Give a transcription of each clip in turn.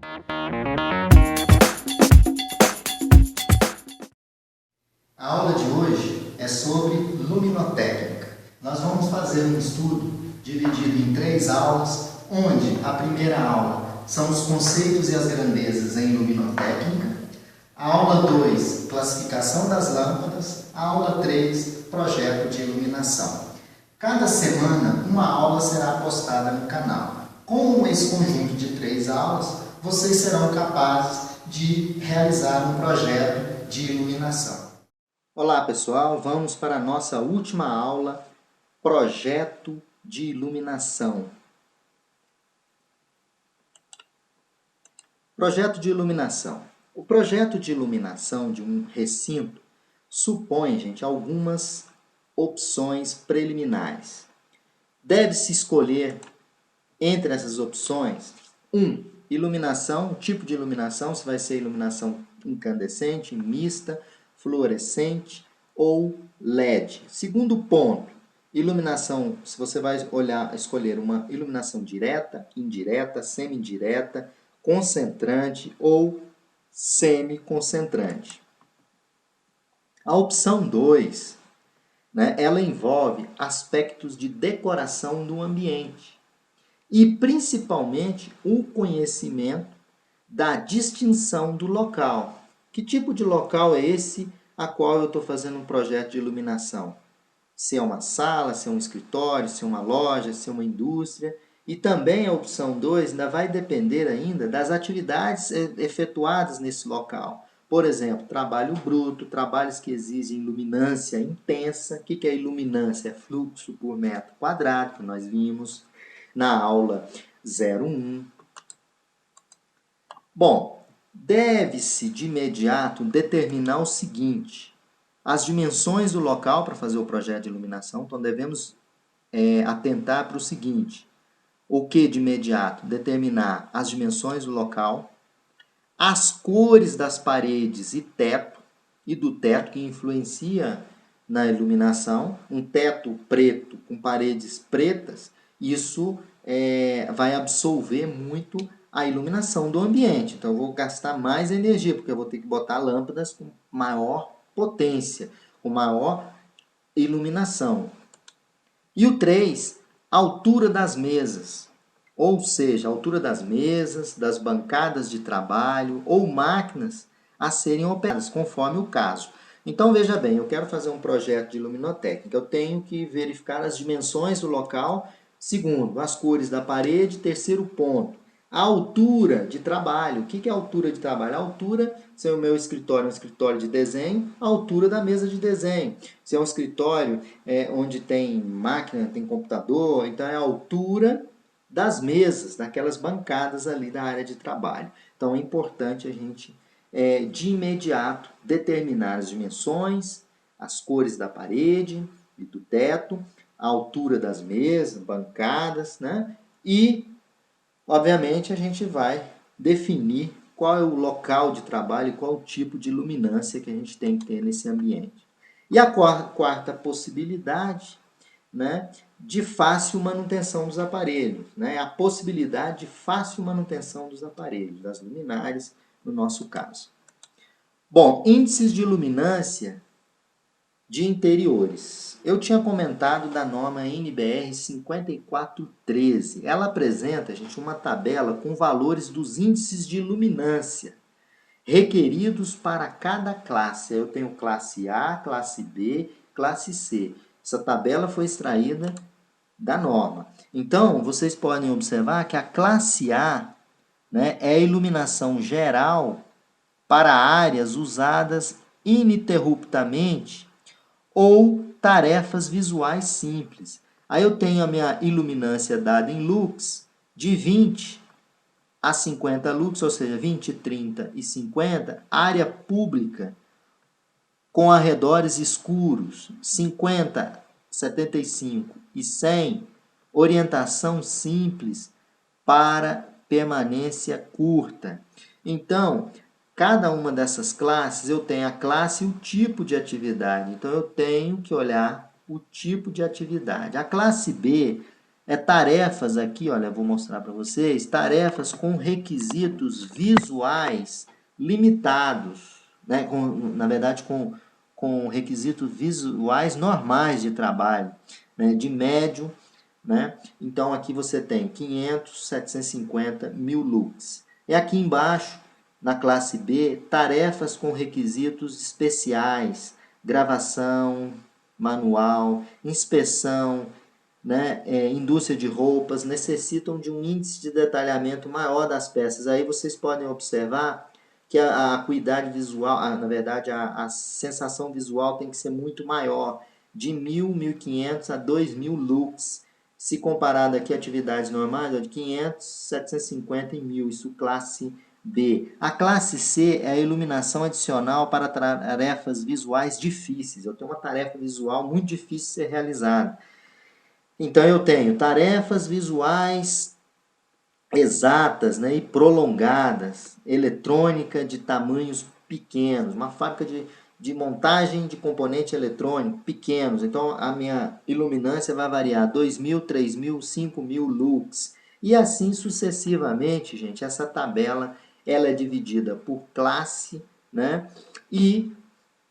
A aula de hoje é sobre luminotécnica. Nós vamos fazer um estudo dividido em 3 aulas, onde a primeira aula são os conceitos e as grandezas em luminotécnica, a aula 2, classificação das lâmpadas, a aula 3, projeto de iluminação. Cada semana, uma aula será postada no canal. Com esse conjunto de 3 aulas, vocês serão capazes de realizar um projeto de iluminação. Olá pessoal, vamos para a nossa última aula, projeto de iluminação. Projeto de iluminação. O projeto de iluminação de um recinto supõe, gente, algumas opções preliminares. Deve-se escolher entre essas opções, iluminação, tipo de iluminação, se vai ser iluminação incandescente, mista, fluorescente ou LED. Segundo ponto, iluminação, se você vai escolher uma iluminação direta, indireta, semi-indireta, concentrante ou semi-concentrante. A opção 2, ela envolve aspectos de decoração do ambiente e principalmente o conhecimento da distinção do local. Que tipo de local é esse a qual eu estou fazendo um projeto de iluminação? Se é uma sala, se é um escritório, se é uma loja, se é uma indústria. E também a opção 2 ainda vai depender ainda das atividades efetuadas nesse local. Por exemplo, trabalho bruto, trabalhos que exigem luminância intensa. O que é iluminância? É fluxo por metro quadrado, que nós vimos na aula 01. Bom, deve-se de imediato determinar o seguinte: as dimensões do local para fazer o projeto de iluminação. Então devemos atentar para o seguinte: o que de imediato? Determinar as dimensões do local, as cores das paredes e do teto, que influencia na iluminação. Um teto preto com paredes pretas, isso vai absolver muito a iluminação do ambiente. Então eu vou gastar mais energia, porque eu vou ter que botar lâmpadas com maior potência, com maior iluminação. E o 3, altura das mesas. Ou seja, a altura das mesas, das bancadas de trabalho ou máquinas a serem operadas, conforme o caso. Então, veja bem, eu quero fazer um projeto de luminotécnica. Eu tenho que verificar as dimensões do local. Segundo, as cores da parede. Terceiro ponto, a altura de trabalho. O que é a altura de trabalho? A altura, se é o meu escritório, um escritório de desenho, a altura da mesa de desenho. Se é um escritório onde tem máquina, tem computador, então é a altura das mesas, daquelas bancadas ali da área de trabalho. Então é importante a gente, de imediato, determinar as dimensões, as cores da parede e do teto, a altura das mesas, bancadas, né? E, obviamente, a gente vai definir qual é o local de trabalho e qual o tipo de luminância que a gente tem que ter nesse ambiente. E a quarta possibilidade, de fácil manutenção dos aparelhos, a possibilidade de fácil manutenção dos aparelhos, das luminárias, no nosso caso. Bom, índices de luminância de interiores. Eu tinha comentado da norma NBR 5413. Ela apresenta, gente, uma tabela com valores dos índices de luminância requeridos para cada classe. Eu tenho classe A, classe B, classe C. Essa tabela foi extraída da norma. Então, vocês podem observar que a classe A, é a iluminação geral para áreas usadas ininterruptamente ou tarefas visuais simples. Aí eu tenho a minha iluminância dada em lux de 20 a 50 lux, ou seja, 20, 30 e 50, área pública com arredores escuros, 50, 75 e 100, orientação simples para permanência curta. Então, cada uma dessas classes, eu tenho a classe e o tipo de atividade. Então, eu tenho que olhar o tipo de atividade. A classe B tarefas aqui, olha, eu vou mostrar para vocês, tarefas com requisitos visuais limitados, né? Na verdade, com requisitos visuais normais de trabalho, né? De médio, né? Então, aqui você tem 500, 750, 1000 lux. E aqui embaixo, na classe B, tarefas com requisitos especiais, gravação, manual, inspeção, né, indústria de roupas, necessitam de um índice de detalhamento maior das peças. Aí vocês podem observar que a acuidade visual, na verdade, a sensação visual tem que ser muito maior, de 1000, 1500 a 2000 lux. Se comparado aqui a atividades normais, de 500, 750 e 1000, isso classe B. A classe C é a iluminação adicional para tarefas visuais difíceis. Eu tenho uma tarefa visual muito difícil de ser realizada. Então, eu tenho tarefas visuais exatas, né, e prolongadas, eletrônica de tamanhos pequenos, uma fábrica de montagem de componente eletrônico pequenos. Então, a minha iluminância vai variar 2.000, 3.000, 5.000 lux. E assim sucessivamente, gente. Essa tabela ela é dividida por classe, né, e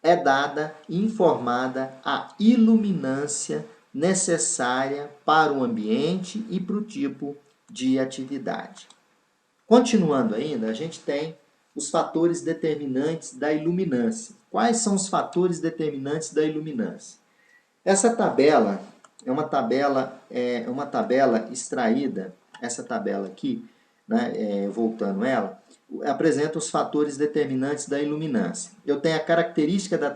é dada e informada a iluminância necessária para o ambiente e para o tipo de atividade. Continuando ainda, a gente tem os fatores determinantes da iluminância. Quais são os fatores determinantes da iluminância? Essa tabela é uma tabela extraída, essa tabela aqui, né, voltando ela, apresenta os fatores determinantes da iluminância. Eu tenho a característica da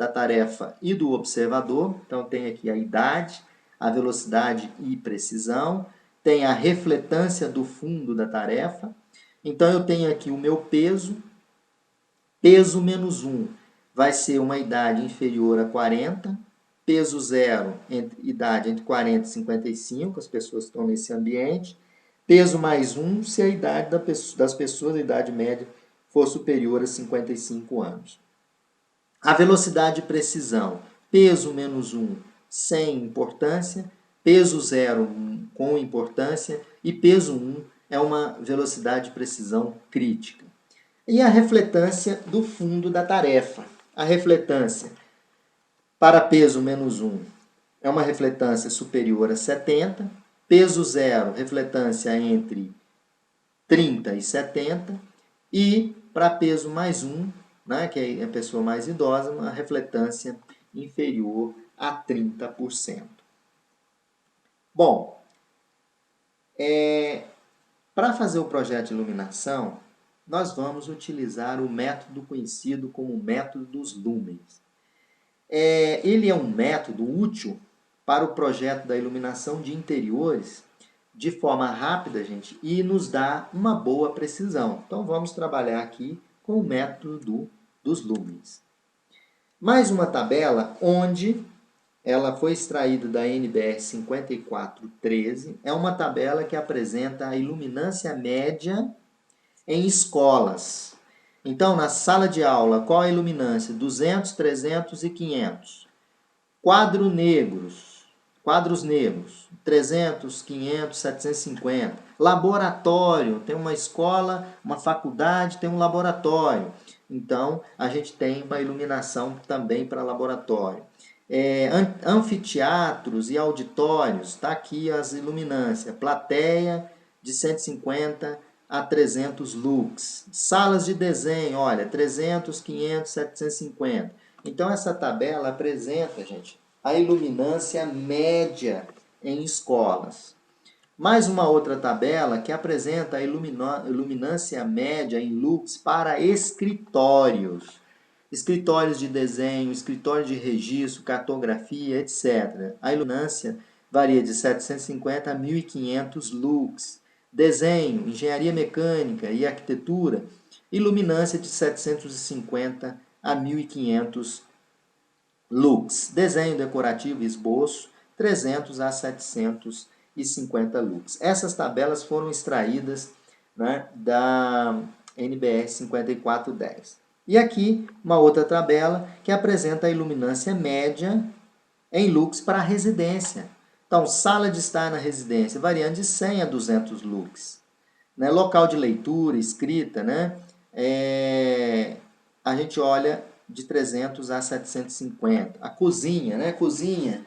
tarefa e do observador, então tem aqui a idade, a velocidade e precisão, tem a refletância do fundo da tarefa, então eu tenho aqui o meu peso, peso menos 1 vai ser uma idade inferior a 40, peso zero, idade entre 40 e 55, as pessoas estão nesse ambiente, peso mais 1 se a idade das pessoas, a idade média, for superior a 55 anos. A velocidade de precisão, peso menos 1 sem importância, peso zero com importância e peso 1 é uma velocidade de precisão crítica. E a refletância do fundo da tarefa. A refletância para peso menos 1 é uma refletância superior a 70, peso zero, refletância entre 30 e 70, e para peso mais 1, né, que é a pessoa mais idosa, uma refletância inferior a 30%. Bom, para fazer o projeto de iluminação, nós vamos utilizar o método conhecido como método dos lumens. Ele é um método útil para o projeto da iluminação de interiores de forma rápida, gente, e nos dá uma boa precisão. Então, vamos trabalhar aqui com o método dos lumens. Mais uma tabela onde ela foi extraída da NBR 5413. É uma tabela que apresenta a iluminância média em escolas. Então, na sala de aula, qual a iluminância? 200, 300 e 500. Quadros negros, 300, 500, 750. Laboratório, tem uma escola, uma faculdade, tem um laboratório. Então, a gente tem uma iluminação também para laboratório. Anfiteatros e auditórios, está aqui as iluminâncias. Plateia de 150 a 300 lux. Salas de desenho, olha, 300, 500, 750. Então, essa tabela apresenta, gente, a iluminância média em escolas. Mais uma outra tabela que apresenta a iluminância média em lux para escritórios. Escritórios de desenho, escritório de registro, cartografia, etc. A iluminância varia de 750 a 1500 lux. Desenho, engenharia mecânica e arquitetura, iluminância de 750 a 1500 lux. Desenho decorativo e esboço, 300 a 750 lux. Essas tabelas foram extraídas, né, da NBR 5410. E aqui uma outra tabela que apresenta a iluminância média em lux para a residência. Então, sala de estar na residência, variando de 100 a 200 lux. Né? Local de leitura, escrita, né? A gente olha de 300 a 750. A cozinha, né? Cozinha,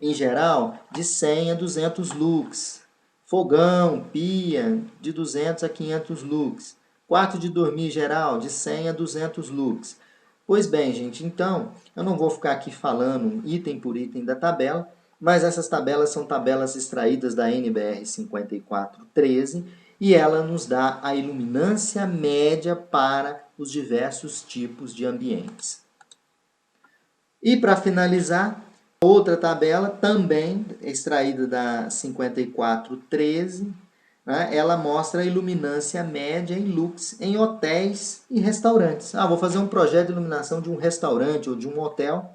em geral, de 100 a 200 lux. Fogão, pia, de 200 a 500 lux. Quarto de dormir geral, de 100 a 200 lux. Pois bem, gente, então, eu não vou ficar aqui falando item por item da tabela, mas essas tabelas são tabelas extraídas da NBR 5413 e ela nos dá a iluminância média para os diversos tipos de ambientes. E para finalizar, outra tabela, também extraída da 5413, né, ela mostra a iluminância média em lux em hotéis e restaurantes. Vou fazer um projeto de iluminação de um restaurante ou de um hotel.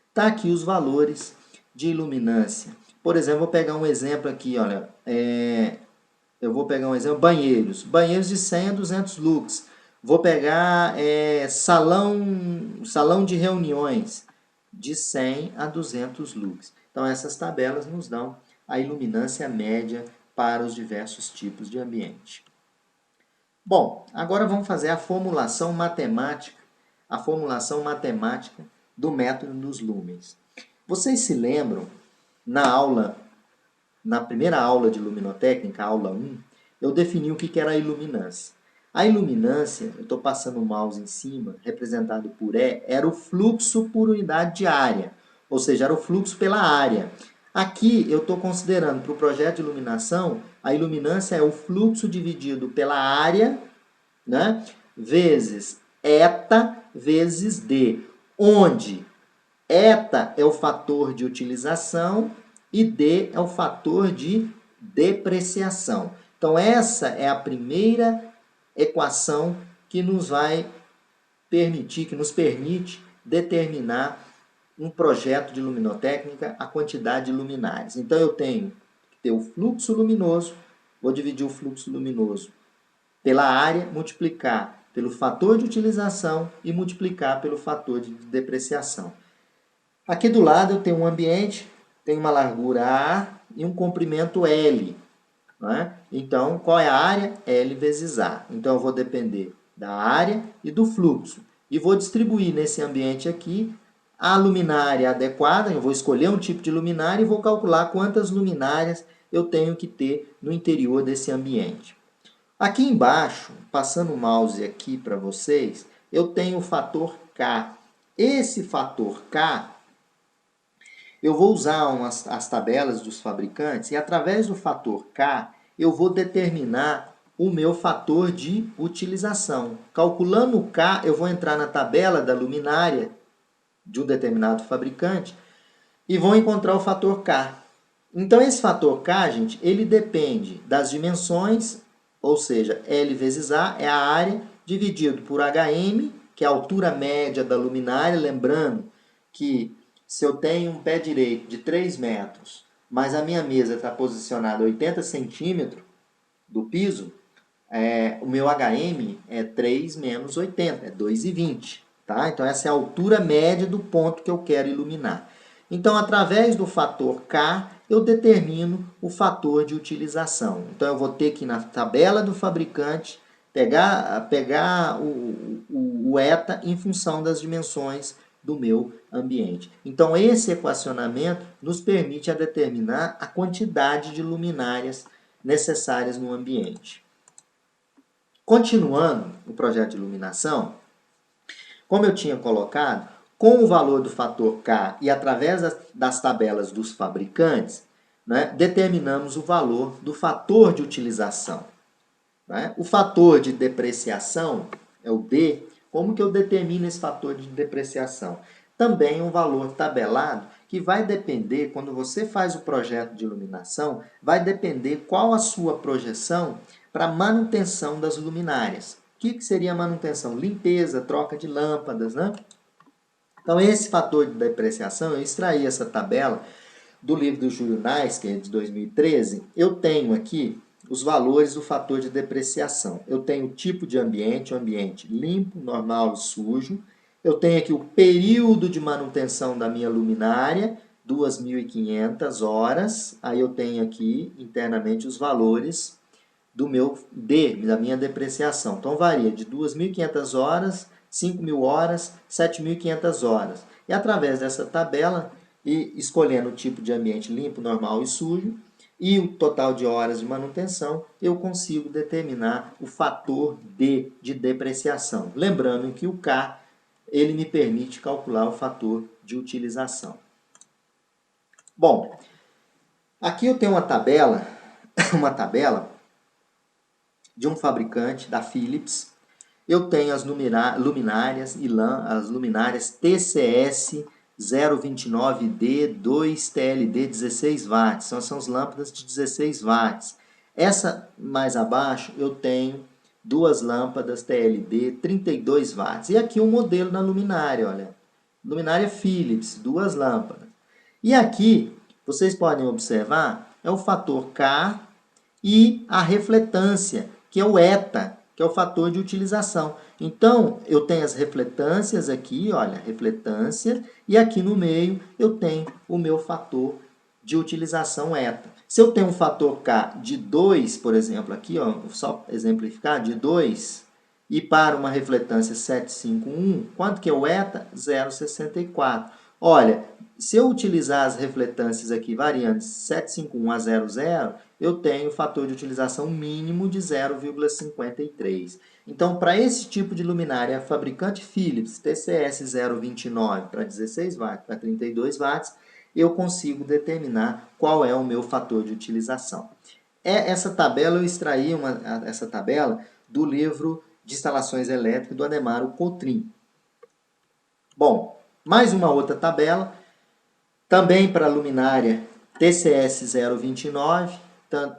Está aqui os valores de iluminância. Por exemplo, vou pegar um exemplo aqui, olha. Eu vou pegar um exemplo, banheiros. Banheiros de 100 a 200 lux. Vou pegar salão de reuniões de 100 a 200 lux. Então, essas tabelas nos dão a iluminância média para os diversos tipos de ambiente. Bom, agora vamos fazer a formulação matemática do método dos lumens. Vocês se lembram, na primeira aula de luminotécnica, aula 1, eu defini o que era a iluminância. A iluminância, eu estou passando o mouse em cima, representado por E, era o fluxo por unidade de área, ou seja, era o fluxo pela área. Aqui eu estou considerando para o projeto de iluminação, a iluminância é o fluxo dividido pela área, né, vezes eta vezes D, onde eta é o fator de utilização e D é o fator de depreciação. Então, essa é a primeira equação que nos permite determinar um projeto de luminotécnica, a quantidade de luminares. Então, eu tenho que ter o fluxo luminoso, vou dividir o fluxo luminoso pela área, multiplicar pelo fator de utilização e multiplicar pelo fator de depreciação. Aqui do lado eu tenho um ambiente, tem uma largura A e um comprimento L. Né? Então, qual é a área? L vezes A. Então, eu vou depender da área e do fluxo. E vou distribuir nesse ambiente aqui a luminária adequada. Eu vou escolher um tipo de luminária e vou calcular quantas luminárias eu tenho que ter no interior desse ambiente. Aqui embaixo, passando o mouse aqui para vocês, eu tenho o fator K. Esse fator K, eu vou usar as tabelas dos fabricantes e através do fator K, eu vou determinar o meu fator de utilização. Calculando o K, eu vou entrar na tabela da luminária de um determinado fabricante e vou encontrar o fator K. Então, esse fator K, gente, ele depende das dimensões, ou seja, L vezes A é a área, dividido por HM, que é a altura média da luminária. Lembrando que se eu tenho um pé direito de 3 metros, mas a minha mesa está posicionada a 80 centímetros do piso, o meu HM é 3 menos 80, é 2,20. Tá? Então, essa é a altura média do ponto que eu quero iluminar. Então, através do fator K, eu determino o fator de utilização. Então, eu vou ter que ir na tabela do fabricante, pegar o eta em função das dimensões do meu ambiente. Então, esse equacionamento nos permite determinar a quantidade de luminárias necessárias no ambiente. Continuando o projeto de iluminação, como eu tinha colocado, com o valor do fator K e através das tabelas dos fabricantes, né, determinamos o valor do fator de utilização. Né? O fator de depreciação é o D. Como que eu determino esse fator de depreciação? Também um valor tabelado que vai depender, quando você faz o projeto de iluminação, vai depender qual a sua projeção para manutenção das luminárias. O que seria manutenção? Limpeza, troca de lâmpadas, né? Então, esse fator de depreciação, eu extraí essa tabela do livro do Júlio Nais, que é de 2013. Eu tenho aqui os valores do fator de depreciação. Eu tenho o tipo de ambiente, o ambiente limpo, normal e sujo. Eu tenho aqui o período de manutenção da minha luminária, 2.500 horas, aí eu tenho aqui internamente os valores do meu da minha depreciação. Então varia de 2.500 horas, 5.000 horas, 7.500 horas. E através dessa tabela, e escolhendo o tipo de ambiente limpo, normal e sujo, e o total de horas de manutenção, eu consigo determinar o fator D de depreciação. Lembrando que o K, ele me permite calcular o fator de utilização. Bom, aqui eu tenho uma tabela de um fabricante, da Philips. Eu tenho as luminárias as luminárias TCS 029D 2TLD 16 watts. São as lâmpadas de 16 watts. Essa mais abaixo eu tenho duas lâmpadas TLD 32 watts. E aqui o modelo da luminária, olha. Luminária Philips, duas lâmpadas. E aqui, vocês podem observar, é o fator K e a refletância, que é o eta, que é o fator de utilização. Então, eu tenho as refletâncias aqui, olha, refletância, e aqui no meio eu tenho o meu fator de utilização eta. Se eu tenho um fator K de 2, por exemplo, aqui, ó, só exemplificar, de 2, e para uma refletância 751, quanto que é o eta? 0,64. Olha, se eu utilizar as refletâncias aqui variantes 751 a 00, eu tenho o fator de utilização mínimo de 0,53. Então, para esse tipo de luminária, a fabricante Philips TCS 029 para 16 watts, para 32 watts, eu consigo determinar qual é o meu fator de utilização. Essa tabela, eu extraí essa tabela do livro de instalações elétricas do Ademaro Cotrim. Bom, mais uma outra tabela, também para a luminária TCS 029,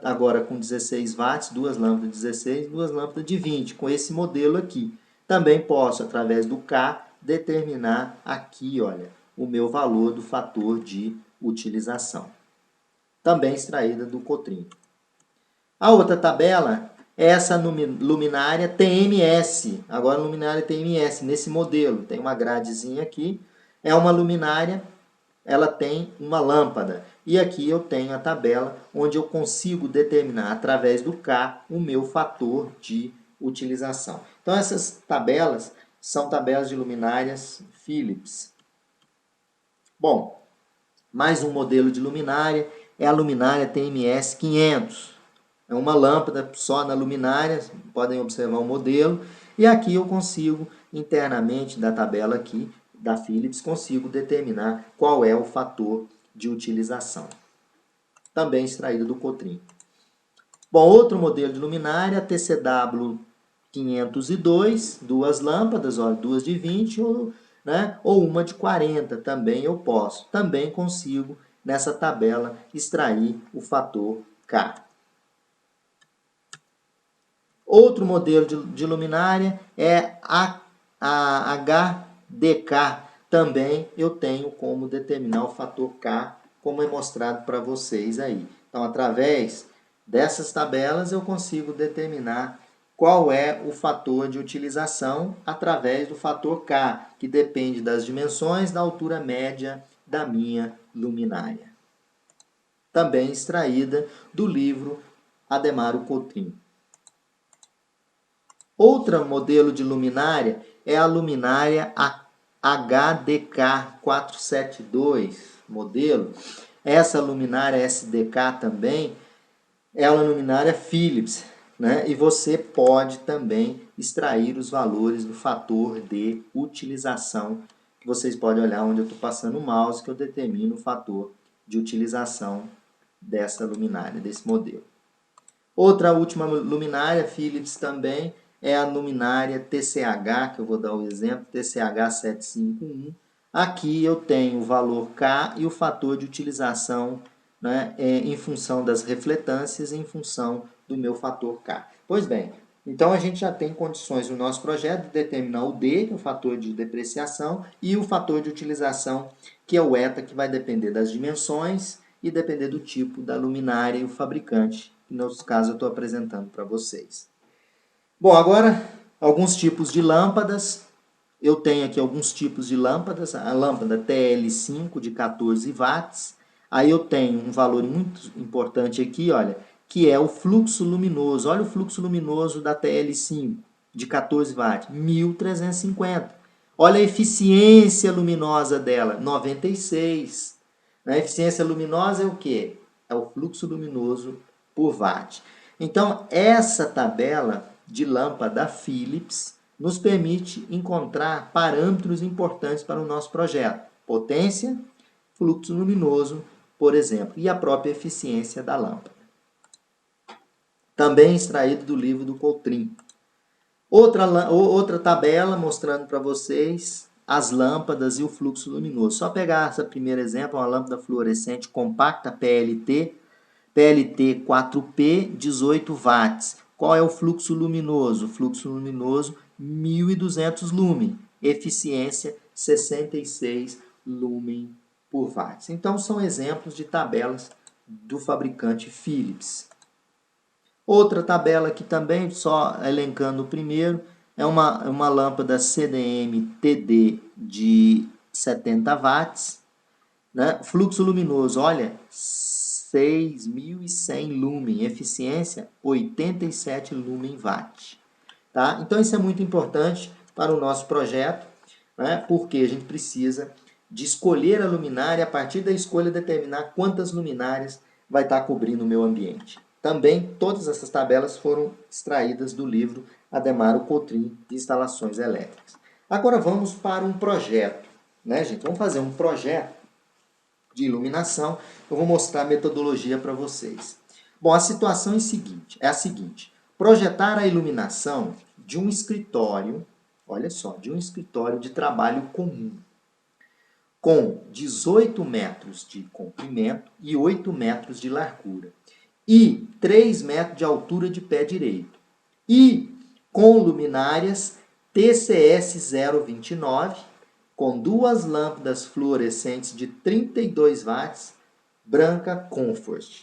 agora com 16 watts, duas lâmpadas de 16, duas lâmpadas de 20, com esse modelo aqui. Também posso, através do K, determinar aqui, olha, o meu valor do fator de utilização. Também extraída do Cotrim. A outra tabela é essa luminária TMS. Agora, a luminária TMS, nesse modelo, tem uma gradezinha aqui. É uma luminária, ela tem uma lâmpada. E aqui eu tenho a tabela onde eu consigo determinar, através do K, o meu fator de utilização. Então, essas tabelas são tabelas de luminárias Philips. Bom, mais um modelo de luminária é a luminária TMS 500. É uma lâmpada só na luminária, podem observar o modelo. E aqui eu consigo, internamente da tabela aqui, da Philips, consigo determinar qual é o fator de utilização. Também extraído do Cotrim. Bom, outro modelo de luminária, TCW 502, duas lâmpadas, ó, duas de 20 ou uma de 40, também eu posso. Também consigo, nessa tabela, extrair o fator K. Outro modelo de luminária é a HDK. Também eu tenho como determinar o fator K, como é mostrado para vocês aí. Então, através dessas tabelas, eu consigo determinar qual é o fator de utilização através do fator K, que depende das dimensões da altura média da minha luminária. Também extraída do livro Ademaro Cotrim. Outro modelo de luminária é a luminária HDK 472 modelo. Essa luminária SDK também é uma luminária Philips, né? E você pode também extrair os valores do fator de utilização. Vocês podem olhar onde eu estou passando o mouse, que eu determino o fator de utilização dessa luminária, desse modelo. Outra última luminária Philips também é a luminária TCH, que eu vou dar o exemplo, TCH 751. Aqui eu tenho o valor K e o fator de utilização, né, em função das refletâncias e em função do meu fator K. Pois bem, então a gente já tem condições no nosso projeto de determinar o D, que é o fator de depreciação, e o fator de utilização, que é o eta, que vai depender das dimensões e depender do tipo da luminária e o fabricante, que no caso eu estou apresentando para vocês. Bom, agora alguns tipos de lâmpadas. eu tenho aqui alguns tipos de lâmpadas, a lâmpada TL5 de 14 watts, aí eu tenho um valor muito importante aqui, olha, que é o fluxo luminoso. Olha o fluxo luminoso da TL5 de 14 watts, 1350. Olha a eficiência luminosa dela, 96. A eficiência luminosa é o quê? É o fluxo luminoso por watt. Então, essa tabela de lâmpada Philips nos permite encontrar parâmetros importantes para o nosso projeto. Potência, fluxo luminoso, por exemplo, e a própria eficiência da lâmpada. Também extraído do livro do Coutrin. Outra tabela mostrando para vocês as lâmpadas e o fluxo luminoso. Só pegar esse primeiro exemplo, uma lâmpada fluorescente compacta PLT 4P, 18 watts. Qual é o fluxo luminoso? O fluxo luminoso, 1.200 lumen. Eficiência, 66 lumen por watts. Então, são exemplos de tabelas do fabricante Philips. Outra tabela aqui também, só elencando o primeiro, é uma lâmpada CDM-TD de 70 watts. Né? Fluxo luminoso, olha, 6.100 lumen, eficiência 87 lumen watt. Tá? Então isso é muito importante para o nosso projeto, né? Porque a gente precisa de escolher a luminária, a partir da escolha determinar quantas luminárias vai estar cobrindo o meu ambiente. Também todas essas tabelas foram extraídas do livro Ademaro Coutrin de Instalações Elétricas. Agora vamos para um projeto, né, gente? Vamos fazer um projeto de iluminação. Eu vou mostrar a metodologia para vocês. Bom, a situação é a seguinte. Projetar a iluminação de um escritório, olha só, de um escritório de trabalho comum, com 18 metros de comprimento e 8 metros de largura, e 3 metros de altura de pé direito, e com luminárias TCS 029, com duas lâmpadas fluorescentes de 32 watts, branca Comfort.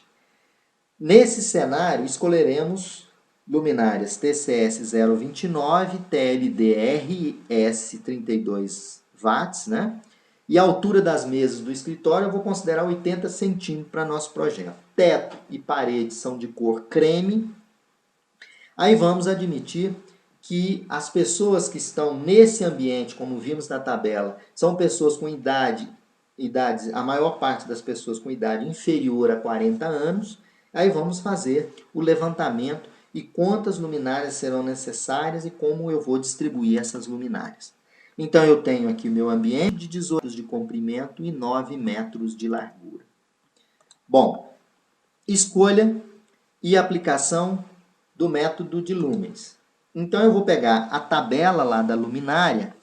Nesse cenário, escolheremos luminárias TCS 029, TLDRS 32 watts, né? E a altura das mesas do escritório eu vou considerar 80 centímetros para nosso projeto. Teto e parede são de cor creme. Aí vamos admitir que as pessoas que estão nesse ambiente, como vimos na tabela, são pessoas com idades, a maior parte das pessoas com idade inferior a 40 anos. Aí vamos fazer o levantamento e quantas luminárias serão necessárias e como eu vou distribuir essas luminárias. Então eu tenho aqui o meu ambiente de 18 metros de comprimento e 9 metros de largura. Bom, escolha e aplicação do método de lumens. Então eu vou pegar a tabela lá da luminária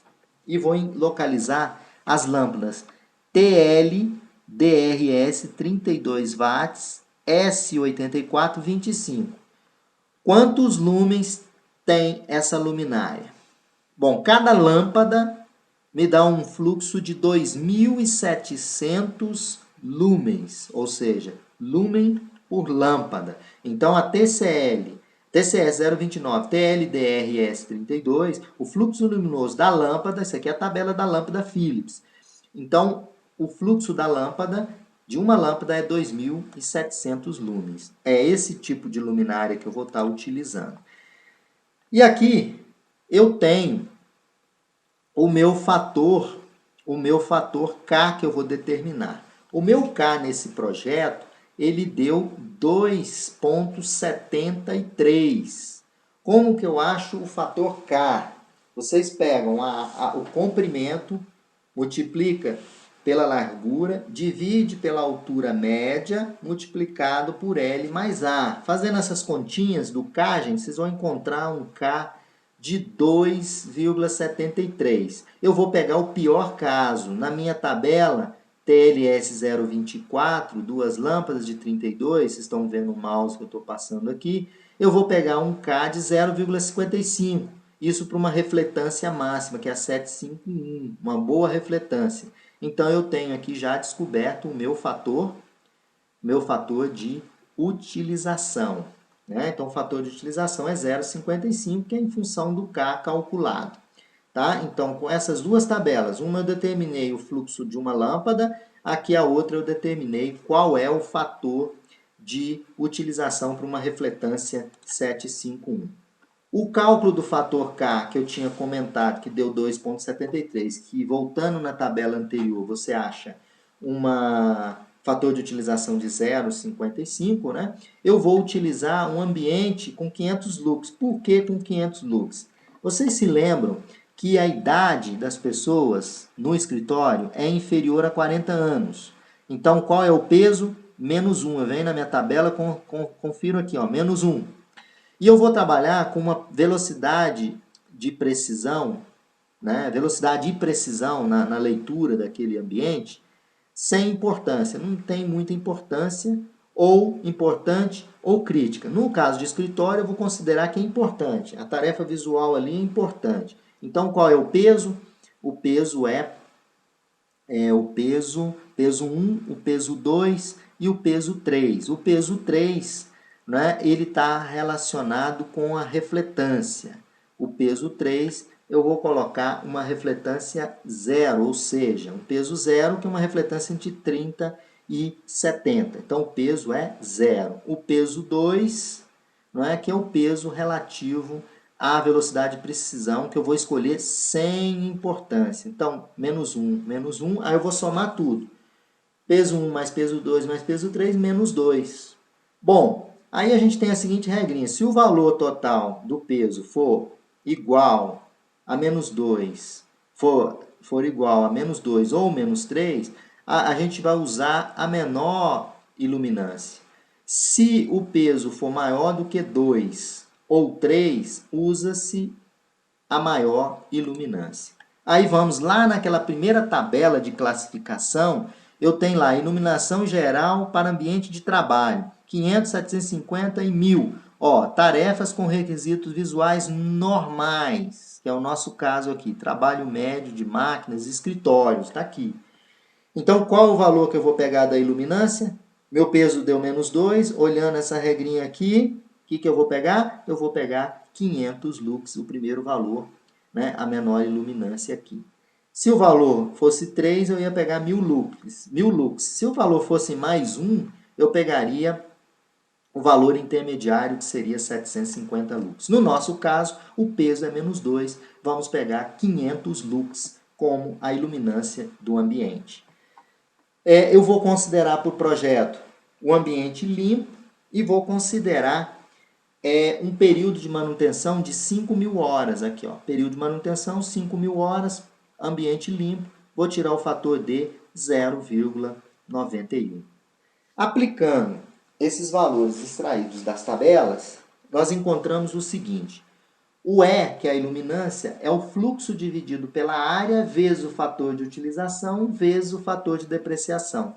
e vou localizar as lâmpadas TL DRS 32 watts S84 25. Quantos lumens tem essa luminária? Bom, cada lâmpada me dá um fluxo de 2.700 lumens, ou seja, lumen por lâmpada. Então a TCS 029, TLDRS 32, o fluxo luminoso da lâmpada, isso aqui é a tabela da lâmpada Philips. Então, o fluxo da lâmpada, de uma lâmpada, é 2.700 lumens. É esse tipo de luminária que eu vou estar utilizando. E aqui eu tenho o meu fator K que eu vou determinar. O meu K nesse projeto, ele deu 2,73. Como que eu acho o fator K? Vocês pegam o comprimento, multiplica pela largura, divide pela altura média, multiplicado por L mais A. Fazendo essas continhas do K, gente, vocês vão encontrar um K de 2,73. Eu vou pegar o pior caso. Na minha tabela, TLS 024, duas lâmpadas de 32, vocês estão vendo o mouse que eu estou passando aqui, eu vou pegar um K de 0,55. Isso para uma refletância máxima, que é a 751, uma boa refletância. Então, eu tenho aqui já descoberto o meu fator de utilização. Né? Então, o fator de utilização é 0,55, que é em função do K calculado. tá? Então, com essas duas tabelas, uma eu determinei o fluxo de uma lâmpada, aqui a outra eu determinei qual é o fator de utilização para uma refletância 751. O cálculo do fator K, que eu tinha comentado, que deu 2,73, que voltando na tabela anterior, você acha um fator de utilização de 0,55, né? Eu vou utilizar um ambiente com 500 lux. Por que com 500 lux? Vocês se lembram que a idade das pessoas no escritório é inferior a 40 anos. Então, qual é o peso? Menos 1. Eu venho na minha tabela, confiro aqui, ó, menos 1. E eu vou trabalhar com uma velocidade de precisão, né? Velocidade e precisão na leitura daquele ambiente, sem importância. Não tem muita importância, ou importante, ou crítica. No caso de escritório, eu vou considerar que é importante. A tarefa visual ali é importante. Então, qual é o peso? O peso é o peso 1, o peso 2 e o peso 3. O peso 3, né, ele está relacionado com a refletância. O peso 3, eu vou colocar uma refletância 0, ou seja, um peso 0 que é uma refletância entre 30 e 70. Então, o peso é 0. O peso 2, não é, que é o peso relativo à velocidade de precisão, que eu vou escolher sem importância. Então, menos 1, aí eu vou somar tudo. Peso 1 mais peso 2 mais peso 3, menos 2. Bom, aí a gente tem a seguinte regrinha. Se o valor total do peso for igual a menos 2, for igual a menos 2 ou menos 3, a gente vai usar a menor iluminância. Se o peso for maior do que 2 ou 3, usa-se a maior iluminância. Aí vamos lá naquela primeira tabela de classificação, eu tenho lá iluminação geral para ambiente de trabalho, 500, 750 e 1000. Ó, tarefas com requisitos visuais normais, que é o nosso caso aqui, trabalho médio de máquinas, escritórios, está aqui. Então, qual o valor que eu vou pegar da iluminância? Meu peso deu menos 2, olhando essa regrinha aqui, o que eu vou pegar? Eu vou pegar 500 lux, o primeiro valor, né, a menor iluminância aqui. Se o valor fosse 3, eu ia pegar 1000 lux. 1000 lux. Se o valor fosse mais 1, eu pegaria o valor intermediário, que seria 750 lux. No nosso caso, o peso é menos 2, vamos pegar 500 lux como a iluminância do ambiente. Eu vou considerar para o projeto o ambiente limpo e vou considerar um período de manutenção de 5.000 horas. Aqui, ó, período de manutenção, 5.000 horas, ambiente limpo. Vou tirar o fator de 0,91. Aplicando esses valores extraídos das tabelas, nós encontramos o seguinte. O E, que é a iluminância, é o fluxo dividido pela área vezes o fator de utilização vezes o fator de depreciação.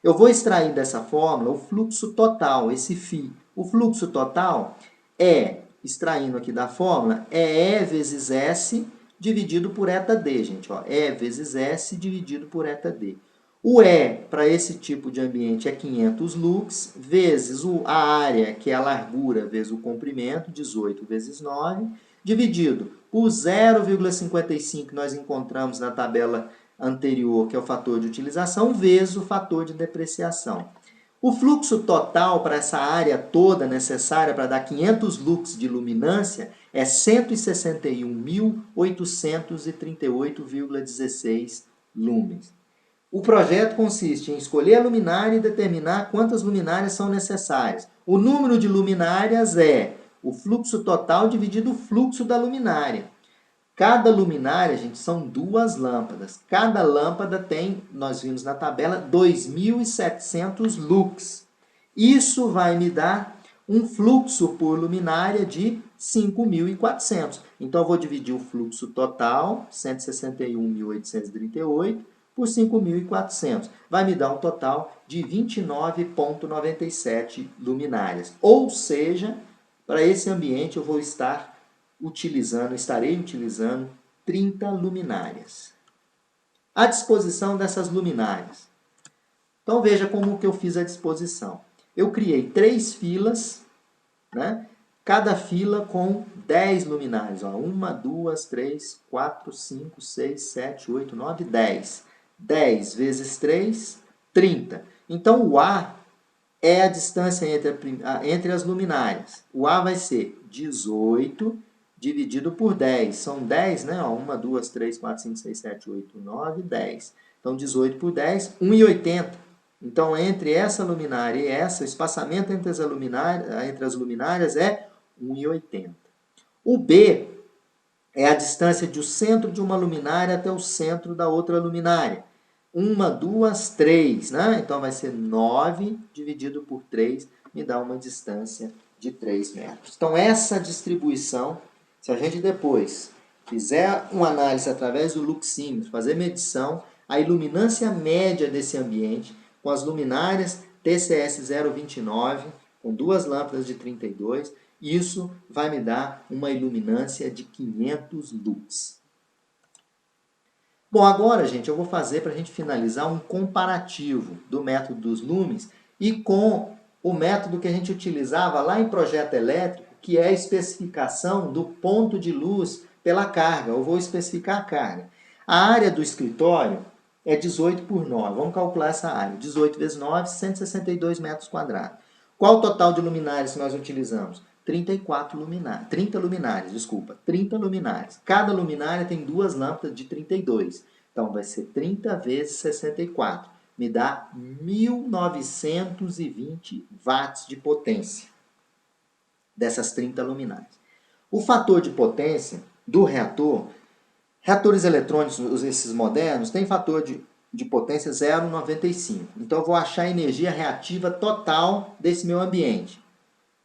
Eu vou extrair dessa fórmula o fluxo total, esse φ. O fluxo total é, extraindo aqui da fórmula, é E vezes S dividido por ΔD, gente. Ó, E vezes S dividido por ΔD. O E, para esse tipo de ambiente, é 500 lux, vezes a área, que é a largura, vezes o comprimento, 18 vezes 9, dividido por 0,55 que nós encontramos na tabela anterior, que é o fator de utilização, vezes o fator de depreciação. O fluxo total para essa área toda necessária para dar 500 lux de luminância é 161.838,16 lumens. O projeto consiste em escolher a luminária e determinar quantas luminárias são necessárias. O número de luminárias é o fluxo total dividido o fluxo da luminária. Cada luminária, gente, são 2 lâmpadas. Cada lâmpada tem, nós vimos na tabela, 2.700 lux. Isso vai me dar um fluxo por luminária de 5.400. Então, eu vou dividir o fluxo total, 161.838, por 5.400. Vai me dar um total de 29,97 luminárias. Ou seja, para esse ambiente eu estarei utilizando 30 luminárias. A disposição dessas luminárias. Então veja como que eu fiz a disposição. Eu criei 3 filas, né? Cada fila com 10 luminárias. 1, 2, 3, 4, 5, 6, 7, 8, 9, 10. 10 vezes 3, 30. Então, o A é a distância entre as luminárias. O A vai ser 18 dividido por 10. São 10, né? 1, 2, 3, 4, 5, 6, 7, 8, 9, 10. Então, 18 por 10, 1,80. Então, entre essa luminária e essa, o espaçamento entre as luminárias é 1,80. O B é a distância do centro de uma luminária até o centro da outra luminária. 1, 2, 3, né? Então, vai ser 9 dividido por 3, me dá uma distância de 3 metros. Então, essa distribuição, se a gente depois fizer uma análise através do luxímetro, fazer medição, a iluminância média desse ambiente, com as luminárias TCS 029, com duas lâmpadas de 32, isso vai me dar uma iluminância de 500 lux. Bom, agora, gente, eu vou fazer para a gente finalizar um comparativo do método dos lumens e com o método que a gente utilizava lá em projeto elétrico, que é a especificação do ponto de luz pela carga. Eu vou especificar a carga. A área do escritório é 18 por 9. Vamos calcular essa área. 18 vezes 9, 162 metros quadrados. Qual o total de luminárias que nós utilizamos? 30 luminárias. Cada luminária tem duas lâmpadas de 32. Então, vai ser 30 vezes 64. Me dá 1920 watts de potência dessas 30 luminárias. O fator de potência do reator, reatores eletrônicos, esses modernos, tem fator de potência 0,95. Então, eu vou achar a energia reativa total desse meu ambiente.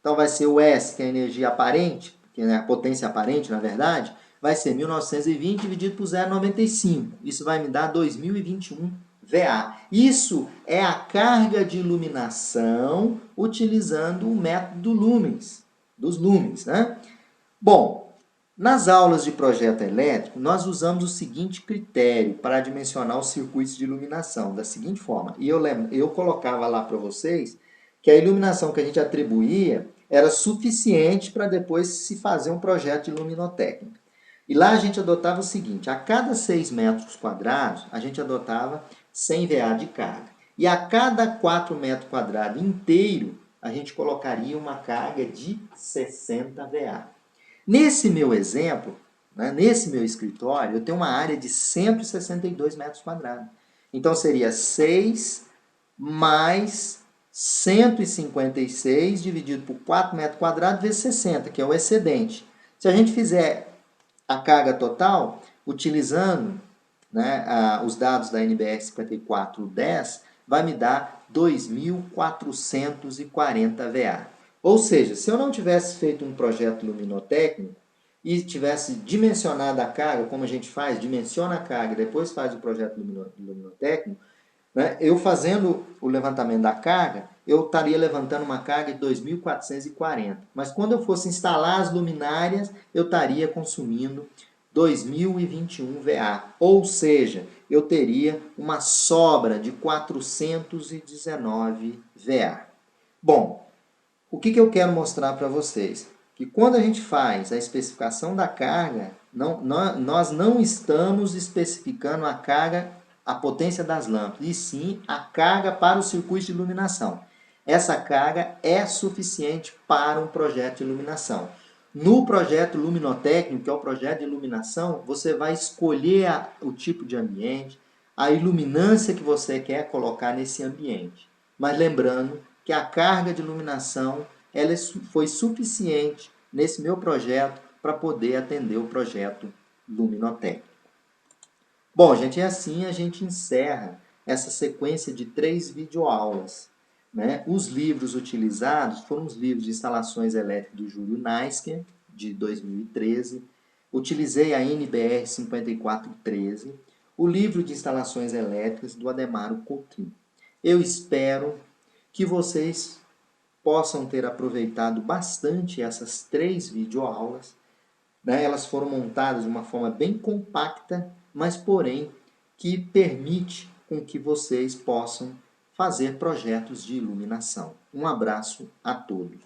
Então, vai ser o S, que é a energia aparente, que é a potência aparente, na verdade, vai ser 1920 dividido por 0,95. Isso vai me dar 2021 VA. Isso é a carga de iluminação utilizando o método lumens, dos lumens, né? Bom, nas aulas de projeto elétrico, nós usamos o seguinte critério para dimensionar os circuitos de iluminação, da seguinte forma. E eu colocava lá para vocês que a iluminação que a gente atribuía era suficiente para depois se fazer um projeto de luminotécnica. E lá a gente adotava o seguinte, a cada 6 metros quadrados, a gente adotava 100 VA de carga. E a cada 4 metros quadrados inteiro, a gente colocaria uma carga de 60 VA. Nesse meu exemplo, né, nesse meu escritório, eu tenho uma área de 162 metros quadrados. Então, seria 6 mais 156 dividido por 4 metros quadrados vezes 60, que é o excedente. Se a gente fizer a carga total, utilizando, né, os dados da NBR 5410, vai me dar 2.440 VA. Ou seja, se eu não tivesse feito um projeto luminotécnico e tivesse dimensionado a carga, como a gente faz, dimensiona a carga e depois faz o projeto luminotécnico, né, eu fazendo o levantamento da carga, eu estaria levantando uma carga de 2.440. Mas quando eu fosse instalar as luminárias, eu estaria consumindo 2021 VA. Ou seja, eu teria uma sobra de 419 VA. Bom, o que eu quero mostrar para vocês? Que quando a gente faz a especificação da carga, nós não estamos especificando a carga, a potência das lâmpadas, e sim a carga para o circuito de iluminação. Essa carga é suficiente para um projeto de iluminação. No projeto luminotécnico, que é o projeto de iluminação, você vai escolher o tipo de ambiente, a iluminância que você quer colocar nesse ambiente. Mas lembrando que a carga de iluminação ela foi suficiente nesse meu projeto para poder atender o projeto luminotécnico. Bom, gente, e assim a gente encerra essa sequência de 3 videoaulas. Né? Os livros utilizados foram os livros de instalações elétricas do Júlio Naisker, de 2013. Utilizei a NBR 5413, o livro de instalações elétricas do Ademaro Coutinho. Eu espero que vocês possam ter aproveitado bastante essas 3 videoaulas. Né? Elas foram montadas de uma forma bem compacta, mas porém que permite com que vocês possam fazer projetos de iluminação. Um abraço a todos.